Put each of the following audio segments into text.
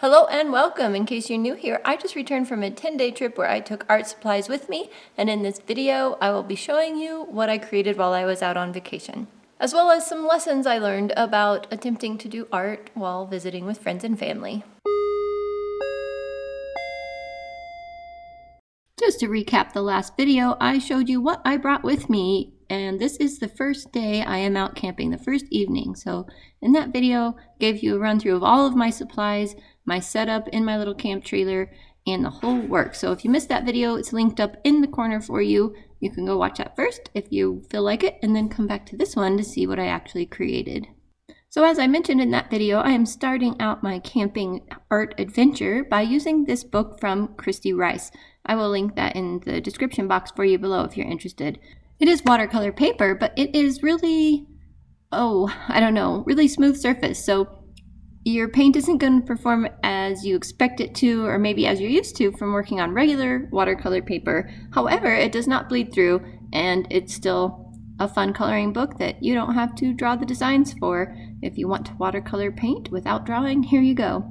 Hello and welcome. In case you're new here, I just returned from a 10-day trip where I took art supplies with me, and in this video I will be showing you what I created while I was out on vacation, as well as some lessons I learned about attempting to do art while visiting with friends and family. Just to recap the last video, I showed you what I brought with me, and this is the first day I am out camping, the first evening. So in that video, gave you a run through of all of my supplies, my setup in my little camp trailer, and the whole works. So if you missed that video, it's linked up in the corner for you. You can go watch that first if you feel like it, and then come back to this one to see what I actually created. So as I mentioned in that video, I am starting out my camping art adventure by using this book from Christy Rice. I will link that in the description box for you below if you're interested. It is watercolor paper, but it is really, really smooth surface. So your paint isn't going to perform as you expect it to, or maybe as you're used to from working on regular watercolor paper. However, it does not bleed through, and it's still a fun coloring book that you don't have to draw the designs for. If you want to watercolor paint without drawing, here you go.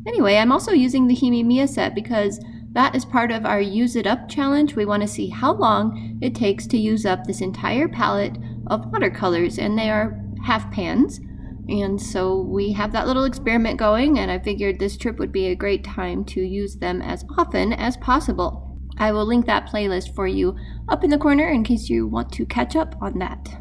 Anyway, I'm also using the Himi Mia set because that is part of our Use It Up challenge. We want to see how long it takes to use up this entire palette of watercolors, and they are half pans. And so we have that little experiment going, and I figured this trip would be a great time to use them as often as possible. I will link that playlist for you up in the corner in case you want to catch up on that.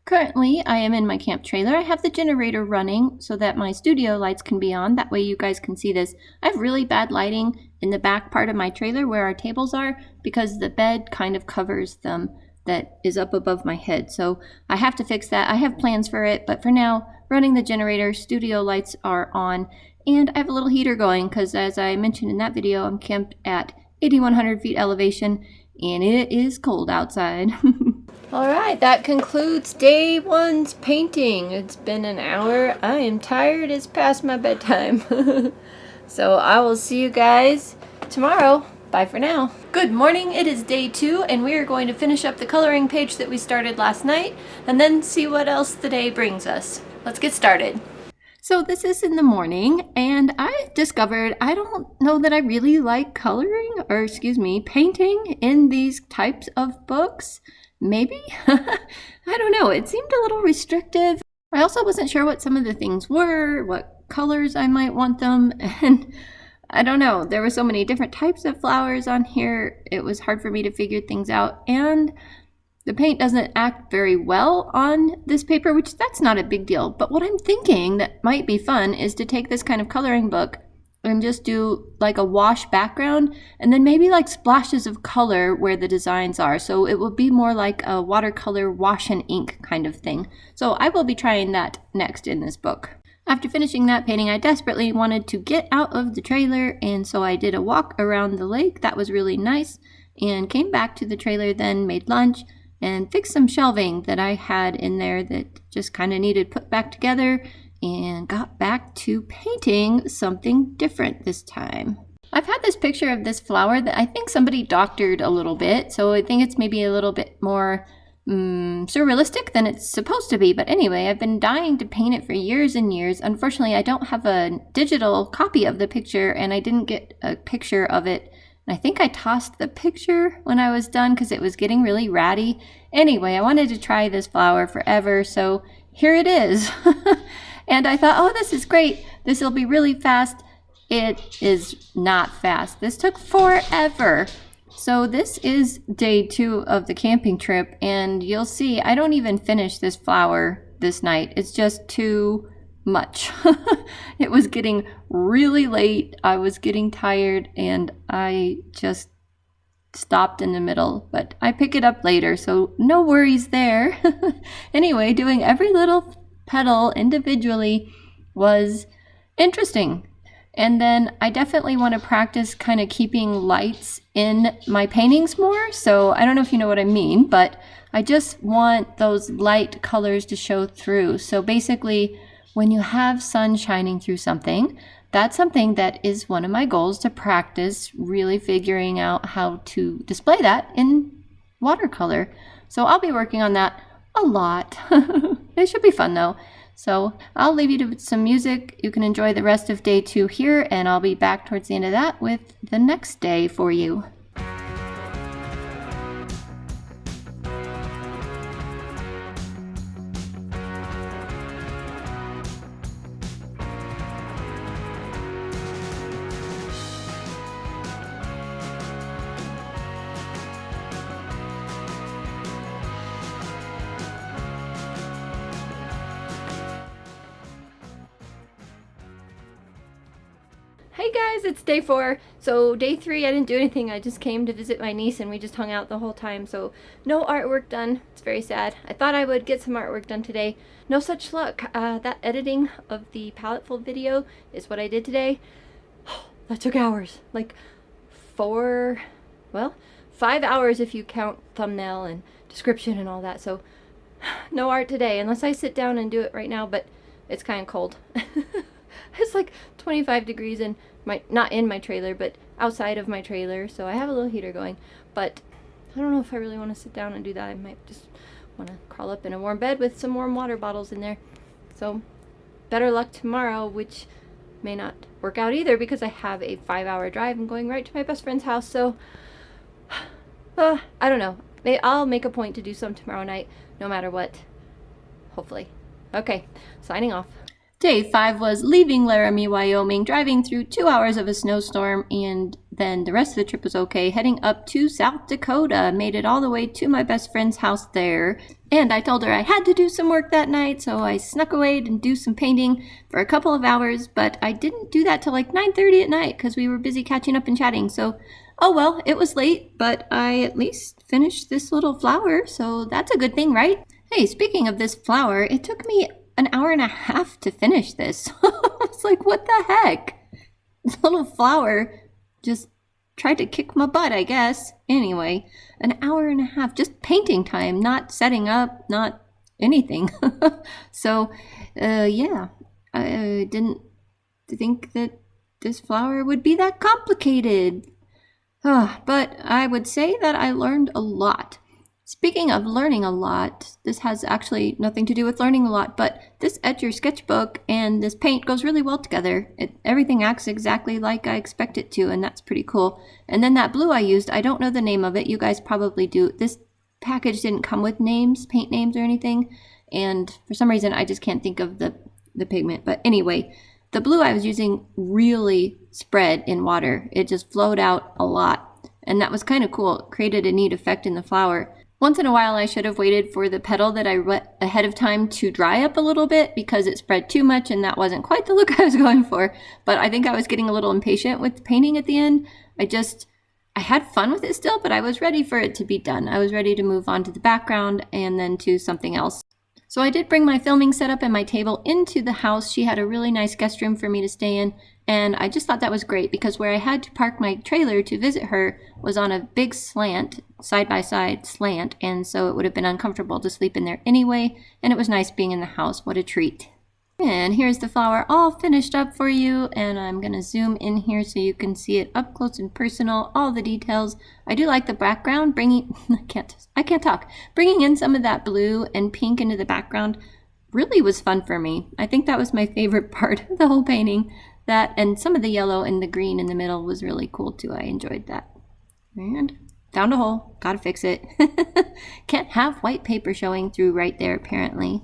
Currently, I am in my camp trailer. I have the generator running so that my studio lights can be on. That way you guys can see this. I have really bad lighting in the back part of my trailer where our tables are because the bed kind of covers them that is up above my head. So I have to fix that. I have plans for it, but for now, running the generator, studio lights are on, and I have a little heater going because, as I mentioned in that video, I'm camped at 8,100 feet elevation, and it is cold outside. All right, that concludes day one's painting. It's been an hour. I am tired. It's past my bedtime. So I will see you guys tomorrow. Bye for now. Good morning, it is day 2, and we are going to finish up the coloring page that we started last night, and then see what else the day brings us. Let's get started. So this is in the morning, and I discovered I don't know that I really like painting in these types of books. Maybe? I don't know, it seemed a little restrictive. I also wasn't sure what some of the things were, what colors I might want them, and I don't know, there were so many different types of flowers on here, it was hard for me to figure things out, and the paint doesn't act very well on this paper, which that's not a big deal. But what I'm thinking that might be fun is to take this kind of coloring book and just do like a wash background and then maybe like splashes of color where the designs are. So it will be more like a watercolor wash and ink kind of thing. So I will be trying that next in this book. After finishing that painting, I desperately wanted to get out of the trailer, and so I did a walk around the lake. That was really nice, and came back to the trailer, then made lunch and fixed some shelving that I had in there that just kind of needed put back together, and got back to painting something different this time. I've had this picture of this flower that I think somebody doctored a little bit, so I think it's maybe a little bit more surrealistic than it's supposed to be. But anyway, I've been dying to paint it for years and years. Unfortunately, I don't have a digital copy of the picture, and I didn't get a picture of it. I think I tossed the picture when I was done because it was getting really ratty. Anyway, I wanted to try this flower forever, so here it is. And I thought, oh, this is great. This will be really fast. It is not fast. This took forever. So this is day 2 of the camping trip, and you'll see I don't even finish this flower this night. It's just too much. It was getting really late. I was getting tired, and I just stopped in the middle, but I pick it up later, so no worries there. Anyway, doing every little petal individually was interesting. And then I definitely want to practice kind of keeping lights in my paintings more. So I don't know if you know what I mean, but I just want those light colors to show through. So basically, when you have sun shining through something, that's something that is one of my goals, to practice really figuring out how to display that in watercolor. So I'll be working on that a lot. It should be fun though. So I'll leave you to some music. You can enjoy the rest of day 2 here, and I'll be back towards the end of that with the next day for you. Hey guys, it's day 4. So day 3 I didn't do anything. I just came to visit my niece and we just hung out the whole time. So no artwork done. It's very sad. I thought I would get some artwork done today. No such luck. That editing of the palettefull video is what I did today. That took hours. Like 5 hours if you count thumbnail and description and all that. So no art today unless I sit down and do it right now, but it's kind of cold. It's like 25 degrees in not in my trailer, but outside of my trailer. So I have a little heater going, but I don't know if I really want to sit down and do that. I might just want to crawl up in a warm bed with some warm water bottles in there. So better luck tomorrow, which may not work out either because I have a 5-hour drive. I'm going right to my best friend's house. So I don't know. I'll make a point to do some tomorrow night, no matter what. Hopefully. Okay, signing off. Day 5 was leaving Laramie, Wyoming, driving through 2 hours of a snowstorm, and then the rest of the trip was okay. Heading up to South Dakota, made it all the way to my best friend's house there. And I told her I had to do some work that night, so I snuck away and do some painting for a couple of hours, but I didn't do that till like 9:30 at night because we were busy catching up and chatting. So, oh well, it was late, but I at least finished this little flower, so that's a good thing, right? Hey, speaking of this flower, it took me an hour and a half to finish this. I was like, what the heck? This little flower just tried to kick my butt, I guess. Anyway, an hour and a half, just painting time, not setting up, not anything. So, yeah, I didn't think that this flower would be that complicated. But I would say that I learned a lot. Speaking of learning a lot, this has actually nothing to do with learning a lot, but this Etchr sketchbook and this paint goes really well together. Everything acts exactly like I expect it to, and that's pretty cool. And then that blue I used, I don't know the name of it. You guys probably do. This package didn't come with names, paint names or anything, and for some reason I just can't think of the pigment. But anyway, the blue I was using really spread in water. It just flowed out a lot, and that was kind of cool. It created a neat effect in the flower. Once in a while, I should have waited for the petal that I wet ahead of time to dry up a little bit because it spread too much and that wasn't quite the look I was going for. But I think I was getting a little impatient with painting at the end. I had fun with it still, but I was ready for it to be done. I was ready to move on to the background and then to something else. So I did bring my filming setup and my table into the house. She had a really nice guest room for me to stay in, and I just thought that was great because where I had to park my trailer to visit her was on a big slant, side-by-side slant, and so it would have been uncomfortable to sleep in there anyway, and it was nice being in the house. What a treat. And here's the flower all finished up for you, and I'm going to zoom in here so you can see it up close and personal, all the details. I do like the background, I can't talk. Bringing in some of that blue and pink into the background really was fun for me. I think that was my favorite part of the whole painting. That and some of the yellow and the green in the middle was really cool too. I enjoyed that. And found a hole, gotta fix it. Can't have white paper showing through right there apparently.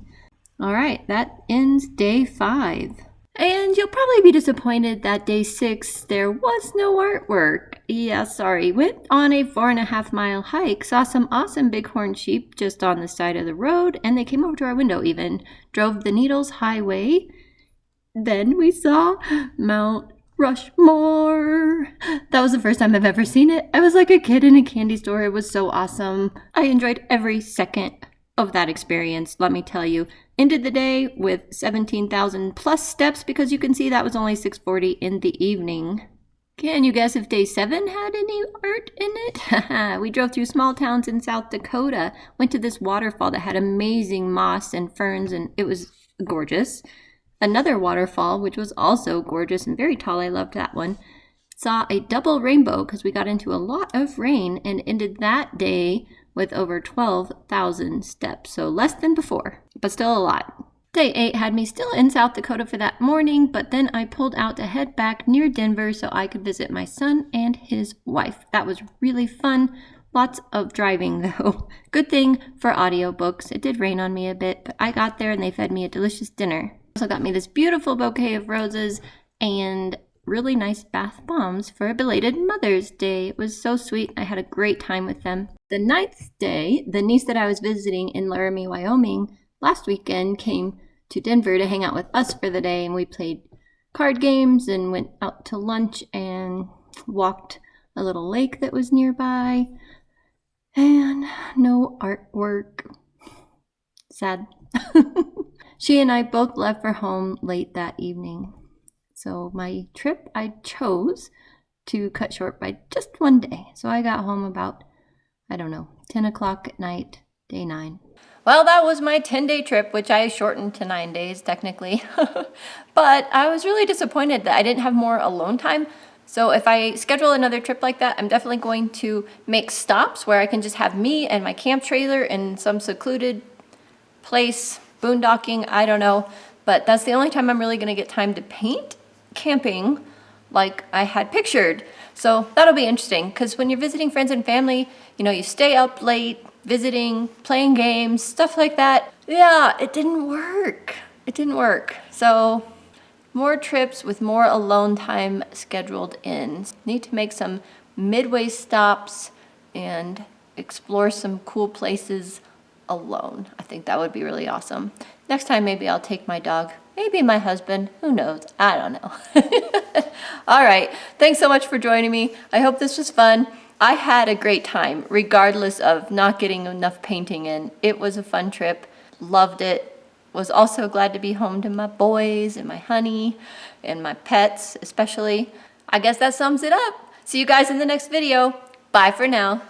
All right, that ends day 5. And you'll probably be disappointed that day 6, there was no artwork. Yeah, sorry. Went on a 4.5-mile hike, saw some awesome bighorn sheep just on the side of the road, and they came over to our window even. Drove the Needles Highway. Then we saw Mount Rushmore. That was the first time I've ever seen it. I was like a kid in a candy store. It was so awesome. I enjoyed every second of that experience, let me tell you. Ended the day with 17,000 plus steps because you can see that was only 6:40 in the evening. Can you guess if day 7 had any art in it? We drove through small towns in South Dakota, went to this waterfall that had amazing moss and ferns, and it was gorgeous. Another waterfall, which was also gorgeous and very tall, I loved that one. Saw a double rainbow because we got into a lot of rain, and ended that day with over 12,000 steps, so less than before, but still a lot. Day 8 had me still in South Dakota for that morning, but then I pulled out to head back near Denver so I could visit my son and his wife. That was really fun. Lots of driving though. Good thing for audiobooks. It did rain on me a bit, but I got there and they fed me a delicious dinner. Also got me this beautiful bouquet of roses and really nice bath bombs for a belated Mother's Day. It was so sweet. I had a great time with them. The 9th day, the niece that I was visiting in Laramie, Wyoming last weekend came to Denver to hang out with us for the day, and we played card games and went out to lunch and walked a little lake that was nearby. And no artwork. Sad. She and I both left for home late that evening. So my trip I chose to cut short by just one day. So I got home about, 10 o'clock at night, day 9. Well, that was my 10-day trip, which I shortened to 9 days technically. But I was really disappointed that I didn't have more alone time. So if I schedule another trip like that, I'm definitely going to make stops where I can just have me and my camp trailer in some secluded place, boondocking, I don't know. But that's the only time I'm really going to get time to paint camping like I had pictured. So that'll be interesting because when you're visiting friends and family, you stay up late, visiting, playing games, stuff like that. Yeah, it didn't work. So more trips with more alone time scheduled in. Need to make some midway stops and explore some cool places alone. I think that would be really awesome. Next time, maybe I'll take my dog, maybe my husband, who knows? I don't know. All right. Thanks so much for joining me. I hope this was fun. I had a great time, regardless of not getting enough painting in. It was a fun trip. Loved it. Was also glad to be home to my boys and my honey and my pets, especially. I guess that sums it up. See you guys in the next video. Bye for now.